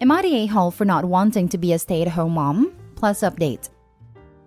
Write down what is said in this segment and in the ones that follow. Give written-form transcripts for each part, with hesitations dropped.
Am I the a-hole for not wanting to be a stay-at-home mom? Plus update.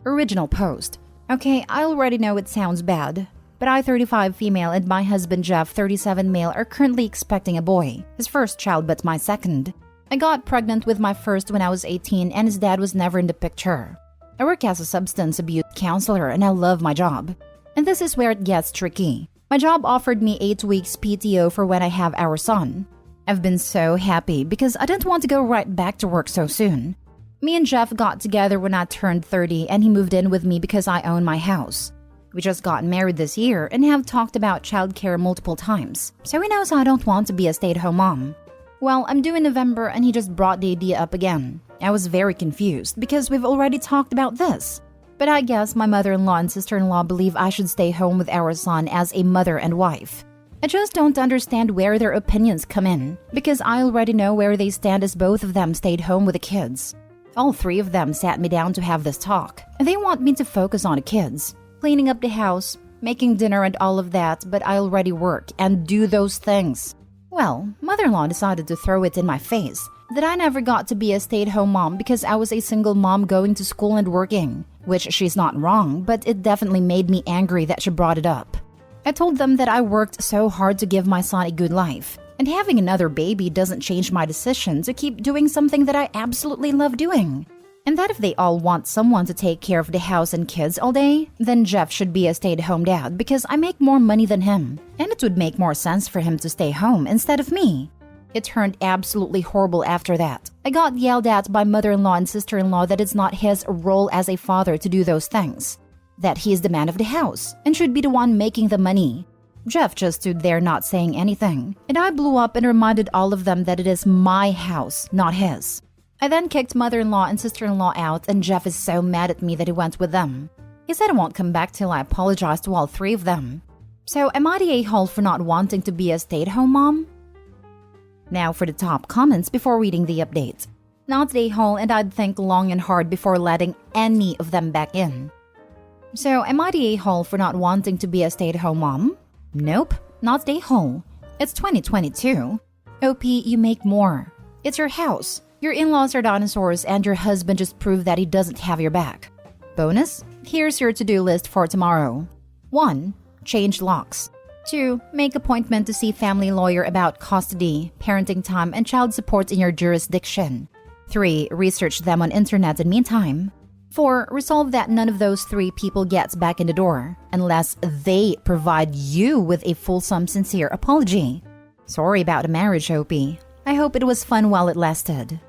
Original post. Okay, I already know it sounds bad, but I, 35 female, and my husband Jeff, 37 male, are currently expecting a boy. His first child, but my second. I got pregnant with my first when I was 18, and his dad was never in the picture. I work as a substance abuse counselor, and I love my job. And this is where it gets tricky. My job offered me 8 weeks PTO for when I have our son. I've been so happy because I didn't want to go right back to work so soon. Me and Jeff got together when I turned 30 and he moved in with me because I own my house. We just got married this year and have talked about childcare multiple times, so he knows I don't want to be a stay-at-home mom. Well, I'm due in November and he just brought the idea up again. I was very confused because we've already talked about this. But I guess my mother-in-law and sister-in-law believe I should stay home with our son as a mother and wife. I just don't understand where their opinions come in, because I already know where they stand as both of them stayed home with the kids. All 3 of them sat me down to have this talk, and they want me to focus on the kids, cleaning up the house, making dinner and all of that, but I already work and do those things. Well, mother-in-law decided to throw it in my face that I never got to be a stay-at-home mom because I was a single mom going to school and working, which she's not wrong, but it definitely made me angry that she brought it up. I told them that I worked so hard to give my son a good life, and having another baby doesn't change my decision to keep doing something that I absolutely love doing. And that if they all want someone to take care of the house and kids all day, then Jeff should be a stay-at-home dad because I make more money than him, and it would make more sense for him to stay home instead of me. It turned absolutely horrible after that. I got yelled at by mother-in-law and sister-in-law that it's not his role as a father to do those things, that he is the man of the house and should be the one making the money. Jeff just stood there not saying anything, and I blew up and reminded all of them that it is my house, not his. I then kicked mother-in-law and sister-in-law out, and Jeff is so mad at me that he went with them. He said I won't come back till I apologize to all 3 of them. So am I the a-hole for not wanting to be a stay-at-home mom? Now for the top comments before reading the update. Not the a-hole, and I'd think long and hard before letting any of them back in. So, am I the a-hole for not wanting to be a stay-at-home mom? Nope, not the a-hole. It's 2022. OP, you make more. It's your house. Your in-laws are dinosaurs and your husband just proved that he doesn't have your back. Bonus, here's your to-do list for tomorrow. 1. Change locks. 2. Make appointment to see family lawyer about custody, parenting time, and child support in your jurisdiction. 3. Research them on internet in meantime. 4. Resolve that none of those 3 people gets back in the door unless they provide you with a fulsome, sincere apology. Sorry about the marriage, OP. I hope it was fun while it lasted.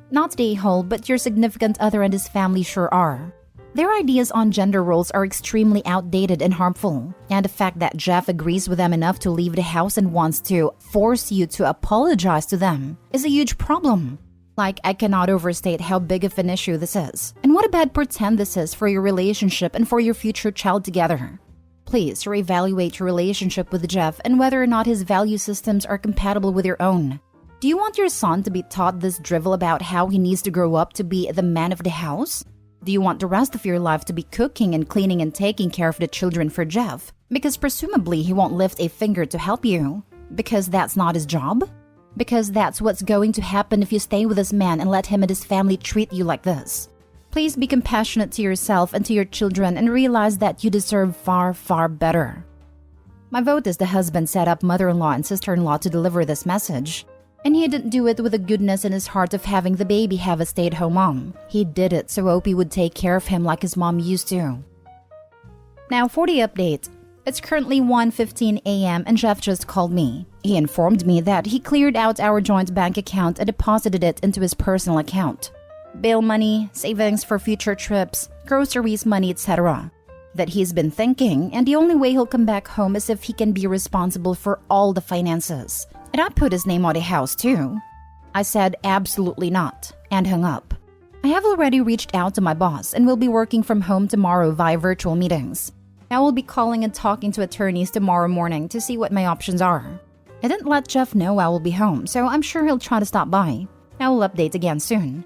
Not the a-hole, but your significant other and his family sure are. Their ideas on gender roles are extremely outdated and harmful, and the fact that Jeff agrees with them enough to leave the house and wants to force you to apologize to them is a huge problem. Like, I cannot overstate how big of an issue this is, and what a bad pretend this is for your relationship and for your future child together. Please reevaluate your relationship with Jeff and whether or not his value systems are compatible with your own. Do you want your son to be taught this drivel about how he needs to grow up to be the man of the house? Do you want the rest of your life to be cooking and cleaning and taking care of the children for Jeff? Because presumably he won't lift a finger to help you. Because that's not his job? Because that's what's going to happen if you stay with this man and let him and his family treat you like this. Please be compassionate to yourself and to your children and realize that you deserve far, far better. My vote is the husband set up mother-in-law and sister-in-law to deliver this message. And he didn't do it with the goodness in his heart of having the baby have a stay-at-home mom. He did it so Opie would take care of him like his mom used to. Now for the update. It's currently 1:15 a.m. and Jeff just called me. He informed me that he cleared out our joint bank account and deposited it into his personal account. Bail money, savings for future trips, groceries money, etc. That he's been thinking, and the only way he'll come back home is if he can be responsible for all the finances. And I put his name on the house too. I said absolutely not, and hung up. I have already reached out to my boss and will be working from home tomorrow via virtual meetings. I will be calling and talking to attorneys tomorrow morning to see what my options are. I didn't let Jeff know I will be home, so I'm sure he'll try to stop by. I will update again soon.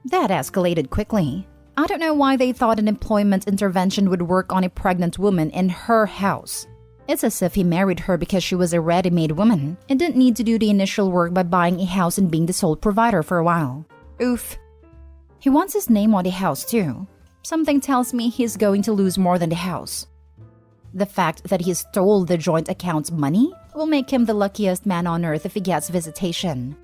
That escalated quickly. I don't know why they thought an employment intervention would work on a pregnant woman in her house. It's as if he married her because she was a ready-made woman and didn't need to do the initial work by buying a house and being the sole provider for a while. Oof. He wants his name on the house too. Something tells me he's going to lose more than the house. The fact that he stole the joint account's money will make him the luckiest man on earth if he gets visitation.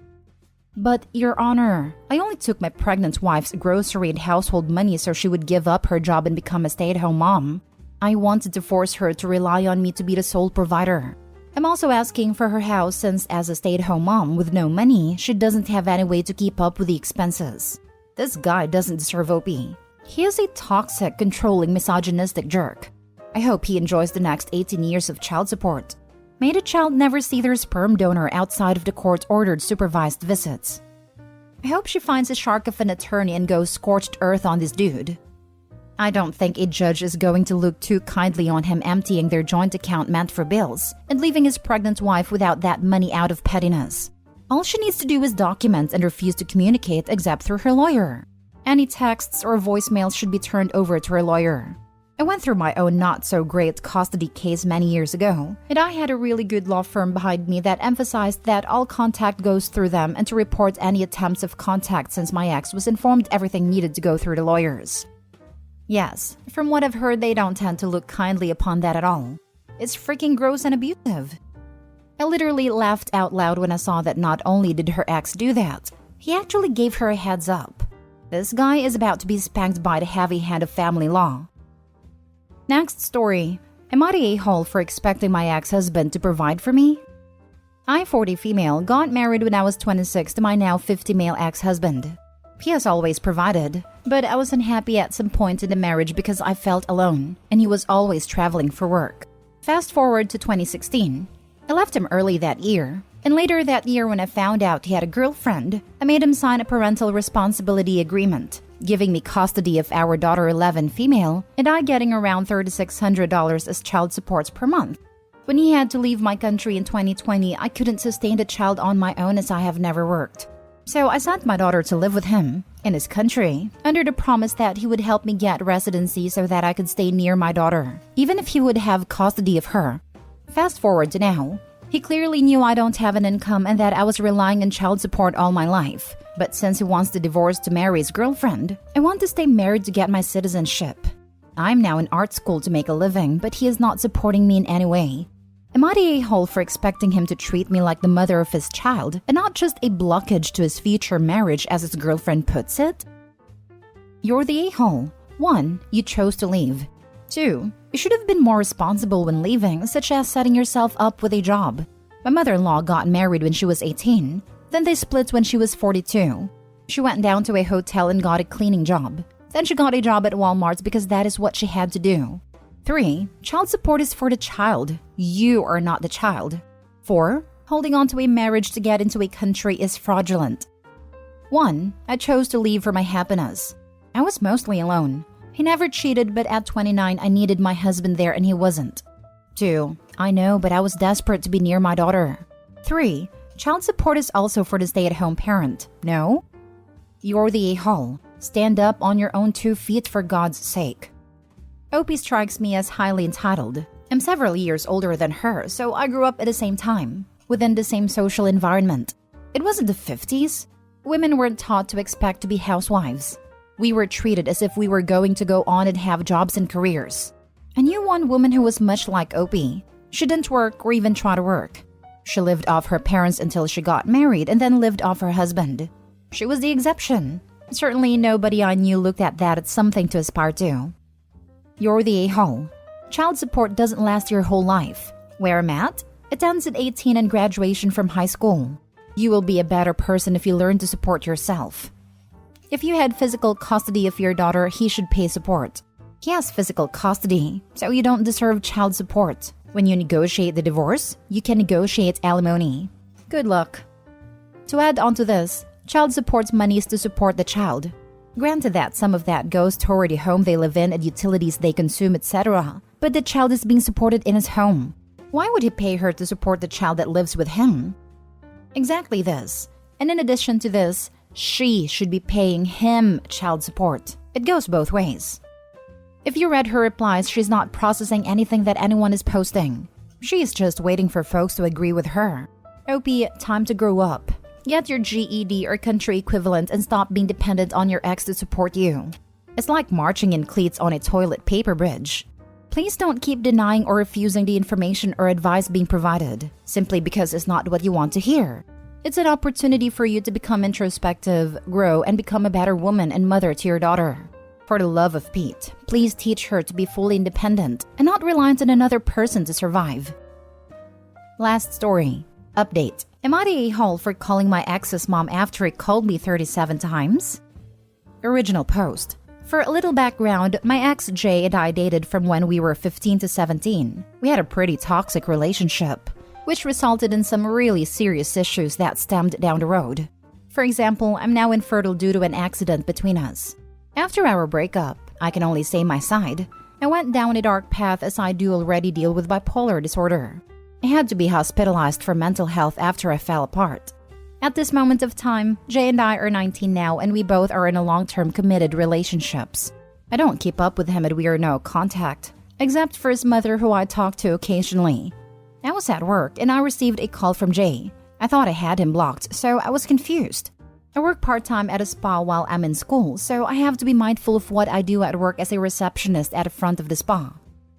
But, Your Honor, I only took my pregnant wife's grocery and household money so she would give up her job and become a stay-at-home mom. I wanted to force her to rely on me to be the sole provider. I'm also asking for her house since as a stay-at-home mom with no money, she doesn't have any way to keep up with the expenses. This guy doesn't deserve OP. He is a toxic, controlling, misogynistic jerk. I hope he enjoys the next 18 years of child support. May the child never see their sperm donor outside of the court-ordered supervised visits. I hope she finds a shark of an attorney and goes scorched earth on this dude. I don't think a judge is going to look too kindly on him emptying their joint account meant for bills and leaving his pregnant wife without that money out of pettiness. All she needs to do is document and refuse to communicate except through her lawyer. Any texts or voicemails should be turned over to her lawyer. I went through my own not-so-great custody case many years ago, and I had a really good law firm behind me that emphasized that all contact goes through them and to report any attempts of contact since my ex was informed everything needed to go through the lawyers. Yes, from what I've heard, they don't tend to look kindly upon that at all. It's freaking gross and abusive. I literally laughed out loud when I saw that not only did her ex do that, he actually gave her a heads up. This guy is about to be spanked by the heavy hand of family law. Next story. Am I the a-hole for expecting my ex-husband to provide for me? I, 40 female, got married when I was 26 to my now 50 male ex-husband. He has always provided, but I was unhappy at some point in the marriage because I felt alone, and he was always traveling for work. Fast forward to 2016. I left him early that year, and later that year when I found out he had a girlfriend, I made him sign a parental responsibility agreement, giving me custody of our daughter 11 female, and I getting around $3,600 as child supports per month. When he had to leave my country in 2020, I couldn't sustain the child on my own as I have never worked. So I sent my daughter to live with him, in his country, under the promise that he would help me get residency so that I could stay near my daughter, even if he would have custody of her. Fast forward to now. He clearly knew I don't have an income and that I was relying on child support all my life. But since he wants to divorce to marry his girlfriend, I want to stay married to get my citizenship. I'm now in art school to make a living, but he is not supporting me in any way. Am I the a-hole for expecting him to treat me like the mother of his child and not just a blockage to his future marriage as his girlfriend puts it? You're the a-hole. 1. You chose to leave. 2. You should have been more responsible when leaving, such as setting yourself up with a job. My mother-in-law got married when she was 18. Then they split when she was 42. She went down to a hotel and got a cleaning job. Then she got a job at Walmart because that is what she had to do. 3. Child support is for the child. You are not the child. 4. Holding on to a marriage to get into a country is fraudulent. 1. I chose to leave for my happiness. I was mostly alone. He never cheated, but at 29 I needed my husband there and he wasn't. 2. I know, but I was desperate to be near my daughter. 3. Child support is also for the stay-at-home parent. No? You're the a-hole. Stand up on your own 2 feet for God's sake. Opie strikes me as highly entitled. I'm several years older than her, so I grew up at the same time, within the same social environment. It wasn't the 50s. Women weren't taught to expect to be housewives. We were treated as if we were going to go on and have jobs and careers. I knew one woman who was much like Opie. She didn't work or even try to work. She lived off her parents until she got married and then lived off her husband. She was the exception. Certainly nobody I knew looked at that as something to aspire to. You're the a-hole. Child support doesn't last your whole life. Where I'm at, it ends at 18 and graduation from high school. You will be a better person if you learn to support yourself. If you had physical custody of your daughter, he should pay support. He has physical custody, so you don't deserve child support. When you negotiate the divorce, you can negotiate alimony. Good luck. To add on to this, child support's money is to support the child. Granted that some of that goes toward the home they live in and utilities they consume, etc., but the child is being supported in his home. Why would he pay her to support the child that lives with him? Exactly this. And in addition to this, she should be paying him child support. It goes both ways. If you read her replies, she's not processing anything that anyone is posting. She is just waiting for folks to agree with her. OP, time to grow up. Get your GED or country equivalent and stop being dependent on your ex to support you. It's like marching in cleats on a toilet paper bridge. Please don't keep denying or refusing the information or advice being provided, simply because it's not what you want to hear. It's an opportunity for you to become introspective, grow, and become a better woman and mother to your daughter. For the love of Pete, please teach her to be fully independent and not reliant on another person to survive. Last story. Update. Am I the a-hole for calling my ex's mom after he called me 37 times? Original post. For a little background, my ex Jay and I dated from when we were 15 to 17. We had a pretty toxic relationship, which resulted in some really serious issues that stemmed down the road. For example, I'm now infertile due to an accident between us. After our breakup, I can only say my side. I went down a dark path as I do already deal with bipolar disorder. I had to be hospitalized for mental health after I fell apart. At this moment of time, Jay and I are 19 now and we both are in a long-term committed relationships. I don't keep up with him and we are no contact, except for his mother who I talk to occasionally. I was at work and I received a call from Jay. I thought I had him blocked, so I was confused. I work part-time at a spa while I'm in school, so I have to be mindful of what I do at work as a receptionist at the front of the spa.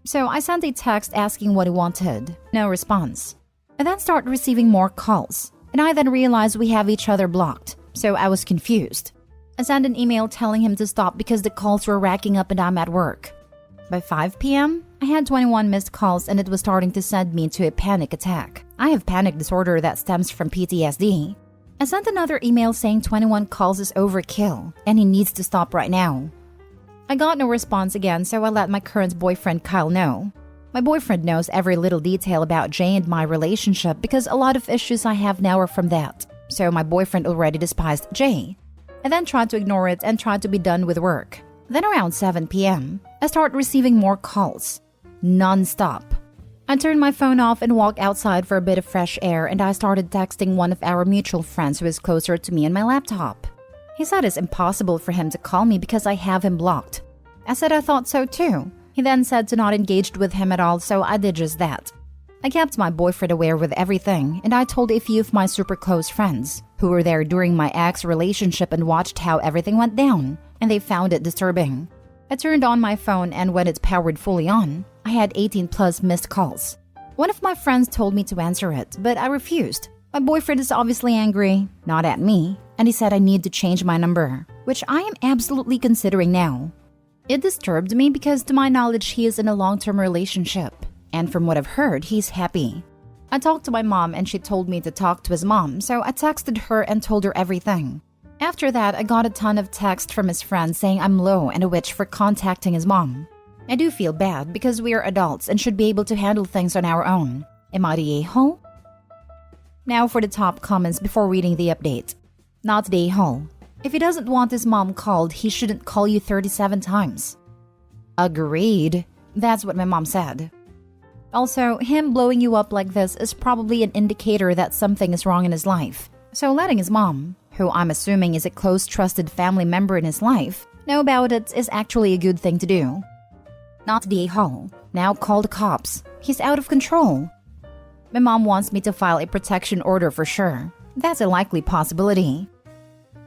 So I sent a text asking what he wanted. No response. I then start receiving more calls, and I then realized we have each other blocked, so I was confused. I sent an email telling him to stop because the calls were racking up and I'm at work. By 5 p.m., I had 21 missed calls and it was starting to send me into a panic attack. I have panic disorder that stems from PTSD. I sent another email saying 21 calls is overkill and he needs to stop right now. I got no response again, so I let my current boyfriend Kyle know. My boyfriend knows every little detail about Jay and my relationship because a lot of issues I have now are from that. So my boyfriend already despised Jay. I then tried to ignore it and tried to be done with work. Then around 7 p.m., I start receiving more calls. Non-stop. I turned my phone off and walked outside for a bit of fresh air and I started texting one of our mutual friends who is closer to me on my laptop. He said it's impossible for him to call me because I have him blocked. I said I thought so too. He then said to not engage with him at all, so I did just that. I kept my boyfriend aware with everything, and I told a few of my super close friends who were there during my ex relationship and watched how everything went down, and they found it disturbing. I turned on my phone and when it's powered fully on, I had 18 plus missed calls. One of my friends told me to answer it, but I refused. My boyfriend is obviously angry, not at me, and he said I need to change my number, which I am absolutely considering now. It disturbed me because to my knowledge he is in a long-term relationship, and from what I've heard, he's happy. I talked to my mom and she told me to talk to his mom, so I texted her and told her everything. After that, I got a ton of texts from his friends saying I'm low and a witch for contacting his mom. I do feel bad because we are adults and should be able to handle things on our own. Am I the a-hole? Now for the top comments before reading the update. Not the a-hole. If he doesn't want his mom called, he shouldn't call you 37 times. Agreed. That's what my mom said. Also, him blowing you up like this is probably an indicator that something is wrong in his life. So letting his mom, who I'm assuming is a close trusted family member in his life, know about it is actually a good thing to do. Not the a-hole. Now call the cops. He's out of control. My mom wants me to file a protection order for sure. That's a likely possibility.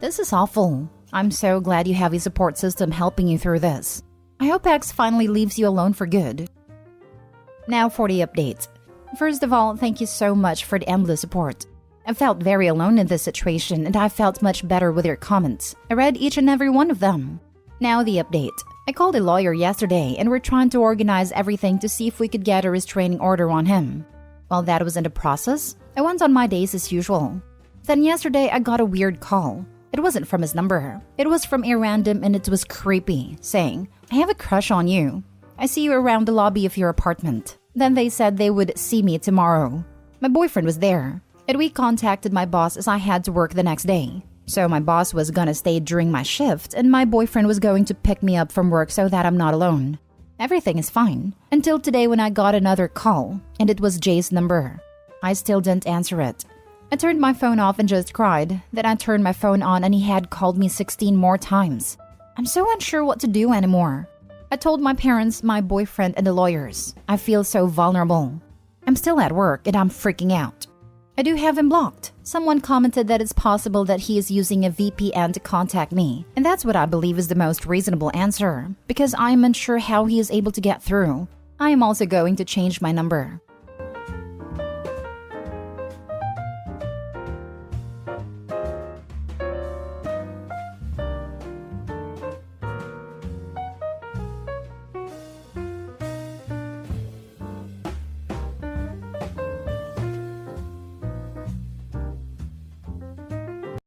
This is awful. I'm so glad you have a support system helping you through this. I hope X finally leaves you alone for good. Now for the update. First of all, thank you so much for the endless support. I felt very alone in this situation and I felt much better with your comments. I read each and every one of them. Now the update. I called a lawyer yesterday and we're trying to organize everything to see if we could get a restraining order on him. While that was in the process, I went on my days as usual. Then yesterday I got a weird call. It wasn't from his number. It was from a random and it was creepy, saying, I have a crush on you. I see you around the lobby of your apartment. Then they said they would see me tomorrow. My boyfriend was there. And we contacted my boss as I had to work the next day. So my boss was gonna stay during my shift and my boyfriend was going to pick me up from work so that I'm not alone. Everything is fine. Until today when I got another call and it was Jay's number. I still didn't answer it. I turned my phone off and just cried. Then I turned my phone on and he had called me 16 more times. I'm so unsure what to do anymore. I told my parents, my boyfriend, and the lawyers. I feel so vulnerable. I'm still at work and I'm freaking out. I do have him blocked. Someone commented that it's possible that he is using a VPN to contact me, and that's what I believe is the most reasonable answer, because I am unsure how he is able to get through. I am also going to change my number.